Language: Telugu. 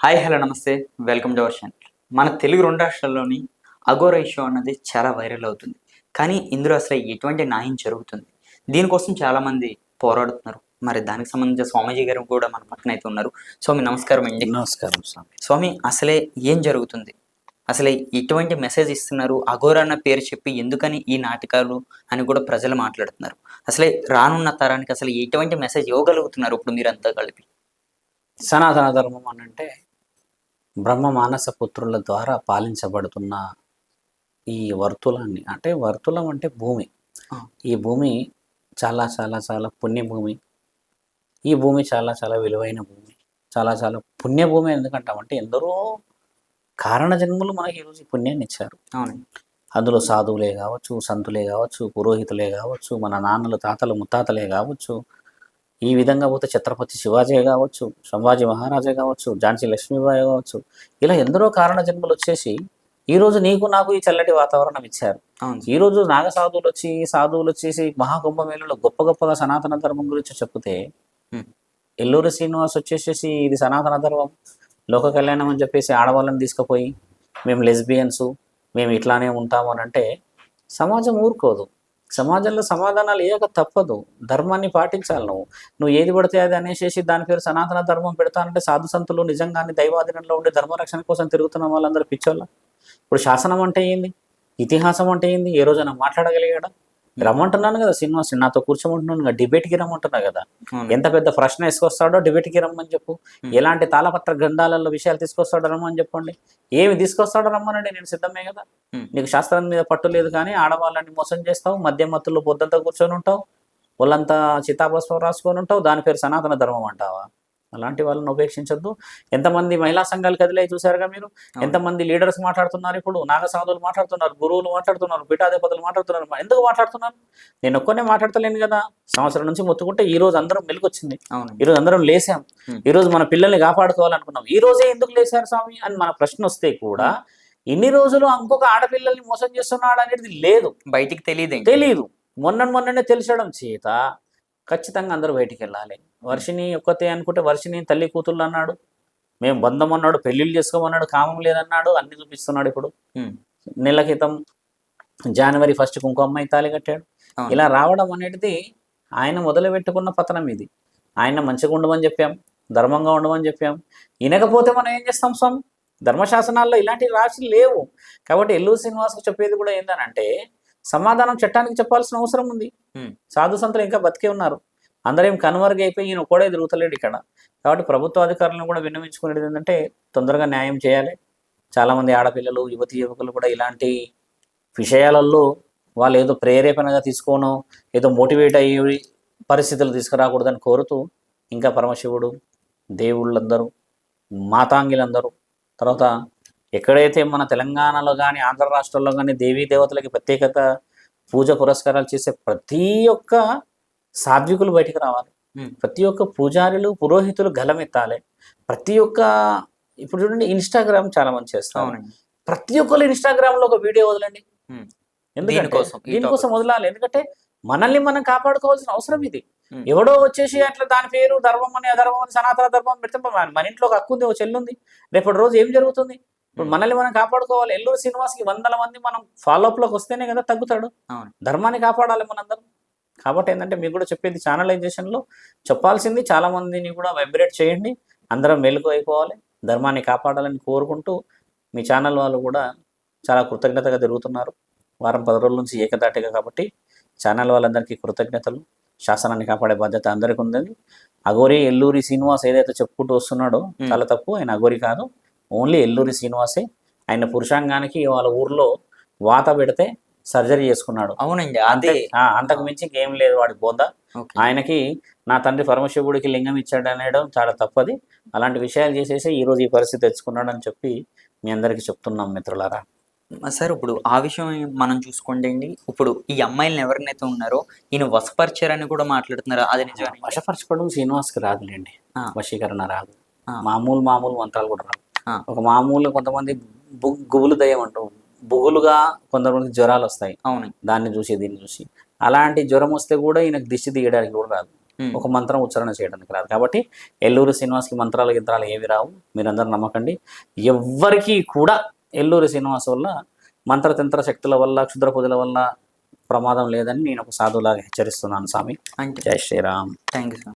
హాయ్ హలో నమస్తే వెల్కమ్ టు అవర్ ఛానల్. మన తెలుగు 2 రాష్ట్రాల్లోని అఘోరా ఇష్యూ అన్నది చాలా వైరల్ అవుతుంది. కానీ ఇందులో అసలు ఎటువంటి న్యాయం జరుగుతుంది? దీనికోసం చాలామంది పోరాడుతున్నారు. మరి దానికి సంబంధించిన స్వామీజీ గారు కూడా మన పక్కన అయితే ఉన్నారు. స్వామి నమస్కారం అండి. నమస్కారం స్వామి. స్వామి అసలే ఏం జరుగుతుంది? అసలే ఎటువంటి మెసేజ్ ఇస్తున్నారు? అఘోరా అన్న పేరు చెప్పి ఎందుకని ఈ నాటకాలు అని కూడా ప్రజలు మాట్లాడుతున్నారు. అసలే రానున్న తరానికి అసలు ఎటువంటి మెసేజ్ ఇవ్వగలుగుతున్నారు ఇప్పుడు మీరంతా కలిపి? సనాతన ధర్మం అనంటే బ్రహ్మ మానస పుత్రుల ద్వారా పాలించబడుతున్న ఈ వర్తులాన్ని, అంటే వర్తులం అంటే భూమి. ఈ భూమి చాలా చాలా చాలా పుణ్యభూమి. ఈ భూమి చాలా చాలా విలువైన భూమి, చాలా చాలా పుణ్యభూమి. ఎందుకంటామంటే ఎందరో కారణ జన్మలు మనకి ఈరోజు ఈ పుణ్యాన్ని ఇచ్చారు. అవునండి. అందులో సాధువులే కావచ్చు, సంతులే కావచ్చు, పురోహితులే కావచ్చు, మన నాన్నలు తాతలు ముత్తాతలే కావచ్చు, ఈ విధంగా పోతే ఛత్రపతి శివాజీ కావచ్చు, సంభాజీ మహారాజే కావచ్చు, ఝాన్సీ లక్ష్మీబాయి కావచ్చు, ఇలా ఎందరో కారణ జన్మలు వచ్చేసి ఈరోజు నీకు నాకు ఈ చల్లటి వాతావరణం ఇచ్చారు. ఈరోజు సాధువులు వచ్చేసి మహాకుంభమేళలో గొప్ప గొప్పగా సనాతన ధర్మం గురించి చెప్తే ఎల్లూరి శ్రీనివాస్ వచ్చేసేసి ఇది సనాతన ధర్మం, లోక కళ్యాణం అని చెప్పేసి ఆడవాళ్ళని తీసుకుపోయి మేము లెస్బియన్స్, మేము ఇట్లానే ఉంటాము అని అంటే సమాజం ఊరుకోదు. సమాజంలో సమాధానాలు ఏక తప్పదు. ధర్మాన్ని పాటించాలి. నువ్వు ఏది పడితే అది అనేసి దాని పేరు సనాతన ధర్మం పెడతానంటే సాధు సంతులు నిజంగానే దైవాధీనంలో ఉండే ధర్మరక్షణ కోసం తిరుగుతున్న వాళ్ళందరూ పిచ్చోళ్ళ. ఇప్పుడు శాసనం అంటే ఏంది, ఇతిహాసం అంటే ఏంది, ఏ రోజైనా మాట్లాడగలిగాడా? రమ్మంటున్నాను కదా శ్రీనివాస్, నాతో కూర్చోమంటున్నాను కదా, డిబేట్కి రమ్మంటున్నా కదా. ఎంత పెద్ద ప్రశ్న వేసుకొస్తాడో డిబేట్కి రమ్మని చెప్పు. ఎలాంటి తాళపత్ర గ్రంథాలలో విషయాలు తీసుకొస్తాడో రమ్మని చెప్పండి. ఏమి తీసుకొస్తాడో రమ్మనండి, నేను సిద్ధమే కదా. నీకు శాస్త్రం మీద పట్టు లేదు కానీ ఆడవాళ్ళని మోసం చేస్తావు, మద్య మత్తుల్లో పొద్దంతా కూర్చొని ఉంటావు, వాళ్ళంతా చితాభస్వం రాసుకొని ఉంటావు, దాని పేరు సనాతన ధర్మం అంటావా? అలాంటి వాళ్ళని ఉపేక్షించొద్దు. ఎంతమంది మహిళా సంఘాలు కదిలాయి చూసారుగా మీరు. ఎంతమంది లీడర్స్ మాట్లాడుతున్నారు, ఇప్పుడు నాగసాధువులు మాట్లాడుతున్నారు, గురువులు మాట్లాడుతున్నారు, పీఠాధిపతులు మాట్లాడుతున్నారు. ఎందుకు మాట్లాడుతున్నారు? నేను ఒక్కనే మాట్లాడతలేను కదా. సంవత్సరం నుంచి మొత్తుకుంటే ఈ రోజు అందరం మెలుకొచ్చింది. ఈ రోజు అందరం లేసాం. ఈ రోజు మన పిల్లల్ని కాపాడుకోవాలనుకున్నాం. ఈ రోజే ఎందుకు లేసారు స్వామి అని మన ప్రశ్న వస్తే కూడా ఇన్ని రోజులు ఇంకొక ఆడపిల్లల్ని మోసం చేస్తున్నాడు అనేది లేదు, బయటికి తెలియదు. మొన్ననే తెలిసడం చేత ఖచ్చితంగా అందరూ బయటికి వెళ్ళాలి. వర్షిని ఒక్కతే అనుకుంటే వర్షిని తల్లి కూతుళ్ళు అన్నాడు, మేము బంధం అన్నాడు, పెళ్లిళ్ళు చేసుకోమన్నాడు, కామం లేదన్నాడు, అన్ని చూపిస్తున్నాడు. ఇప్పుడు నెల క్రితం జనవరి 1 ఇంకో అమ్మాయి తాళి కట్టాడు. ఇలా రావడం అనేది ఆయన మొదలు పెట్టుకున్న పతనం ఇది. ఆయన మంచిగా ఉండమని చెప్పాం, ధర్మంగా ఉండమని చెప్పాం. వినకపోతే మనం ఏం చేస్తాం స్వామి? ధర్మశాసనాల్లో ఇలాంటి రాశి లేవు. కాబట్టి ఎల్లూరు శ్రీనివాస్కు చెప్పేది కూడా ఏంటనంటే సమాధానం చట్టానికి చెప్పాల్సిన అవసరం ఉంది. సాధు సంతులు ఇంకా బతికే ఉన్నారు, అందరేం కనుమరుగు అయిపోయి ఈయన ఒక్కడే తిరుగుతలేడు ఇక్కడ. కాబట్టి ప్రభుత్వ అధికారులను కూడా విన్నవించుకునేది ఏంటంటే తొందరగా న్యాయం చేయాలి. చాలామంది ఆడపిల్లలు, యువకులు కూడా ఇలాంటి విషయాలలో వాళ్ళు ఏదో ప్రేరేపణగా తీసుకోనో ఏదో మోటివేట్ అయ్యే పరిస్థితులు తీసుకురాకూడదని కోరుతూ, ఇంకా పరమశివుడు, దేవుళ్ళందరూ, మాతాంగిలందరూ, తర్వాత ఎక్కడైతే మన తెలంగాణలో కానీ ఆంధ్ర రాష్ట్రంలో కానీ దేవీ దేవతలకి ప్రత్యేకత పూజ పురస్కారాలు చేసే ప్రతి ఒక్క సాత్వికులు బయటికి రావాలి. ప్రతి ఒక్క పూజారులు, పురోహితులు గలమెత్తాలి. ప్రతి ఒక్క ఇప్పుడు చూడండి ఇన్స్టాగ్రామ్ చాలా మంది చేస్తాం. ప్రతి ఒక్కరు ఇన్స్టాగ్రామ్ లో ఒక వీడియో వదలండి. ఎందుకంటే దీనికోసం వదలాలి. ఎందుకంటే మనల్ని మనం కాపాడుకోవాల్సిన అవసరం ఇది. ఎవడో వచ్చేసి అట్లా దాని పేరు ధర్మం అని అధర్మం అని సనాతన ధర్మం పెడితే మన ఇంట్లో ఒక హక్కు ఉంది, ఒక చెల్లుంది. రేపటి రోజు ఏం జరుగుతుంది? ఇప్పుడు మనల్ని మనం కాపాడుకోవాలి. ఎల్లూరు శ్రీనివాస్కి 100 మంది మనం ఫాలోఅప్లోకి వస్తేనే కదా తగ్గుతాడు. ధర్మాన్ని కాపాడాలి మనందరం. కాబట్టి ఏంటంటే మీకు కూడా చెప్పేది ఛానలైజేషన్లో చెప్పాల్సింది, చాలా మందిని కూడా వైబ్రేట్ చేయండి. అందరం మెలుగు అయిపోవాలి, ధర్మాన్ని కాపాడాలని కోరుకుంటూ మీ ఛానల్ వాళ్ళు కూడా చాలా కృతజ్ఞతగా తిరుగుతున్నారు. వారం 10 రోజుల నుంచి ఏకదాటిగా. కాబట్టి ఛానల్ వాళ్ళందరికీ కృతజ్ఞతలు. శాసనాన్ని కాపాడే బాధ్యత అందరికీ ఉందండి. అఘోరి ఎల్లూరి శ్రీనివాస్ ఏదైతే చెప్పుకుంటూ వస్తున్నాడో చాలా తప్పు. ఆయన అఘోరి కాదు, ఓన్లీ ఎల్లూరి శ్రీనివాసే. ఆయన పురుషాంగానికి వాళ్ళ ఊర్లో వాత పెడితే సర్జరీ చేసుకున్నాడు. అవునండి, అంతే. అంతకు మించి ఇంకేం లేదు వాడి బోధ. ఆయనకి నా తండ్రి పరమశివుడికి లింగం ఇచ్చాడు అనడం చాలా తప్పది. అలాంటి విషయాలు చేసేసి ఈరోజు ఈ పరిస్థితి తెచ్చుకున్నాడు అని చెప్పి మీ అందరికీ చెప్తున్నాం మిత్రులారా. సార్ ఇప్పుడు ఆ విషయం మనం చూసుకోండి. ఇప్పుడు ఈ అమ్మాయిలను ఎవరినైతే ఉన్నారో ఈయన వశపరిచారని కూడా మాట్లాడుతున్నారు. అది నిజమే? వశపరచుకోవడం శ్రీనివాస్కి రాదులేండి, వశీకరణ రాదు. మామూలు మంత్రాలు కూడా రాదు. ఒక మామూలు కొంతమంది గుబులు దయ్యం అంటారు, బుగులుగా కొంతమందికి జ్వరాలు వస్తాయి. అవును, దాన్ని చూసి దీన్ని చూసి. అలాంటి జ్వరం వస్తే కూడా ఈయనకు దిష్టి తీయడానికి కూడా రాదు. ఒక మంత్రం ఉచ్చారణ చేయడానికి రాదు. కాబట్టి ఎల్లూరి శ్రీనివాస్కి మంత్రాలు గింత్రాలు ఏవి రావు, మీరందరూ నమ్మకండి. ఎవ్వరికీ కూడా ఎల్లూరి శ్రీనివాస్ వల్ల మంత్రతంత్ర శక్తుల వల్ల క్షుద్ర పూజల వల్ల ప్రమాదం లేదని నేను ఒక సాధువులాగా హెచ్చరిస్తున్నాను స్వామి. అంటే జై శ్రీరామ్. Thank you sir.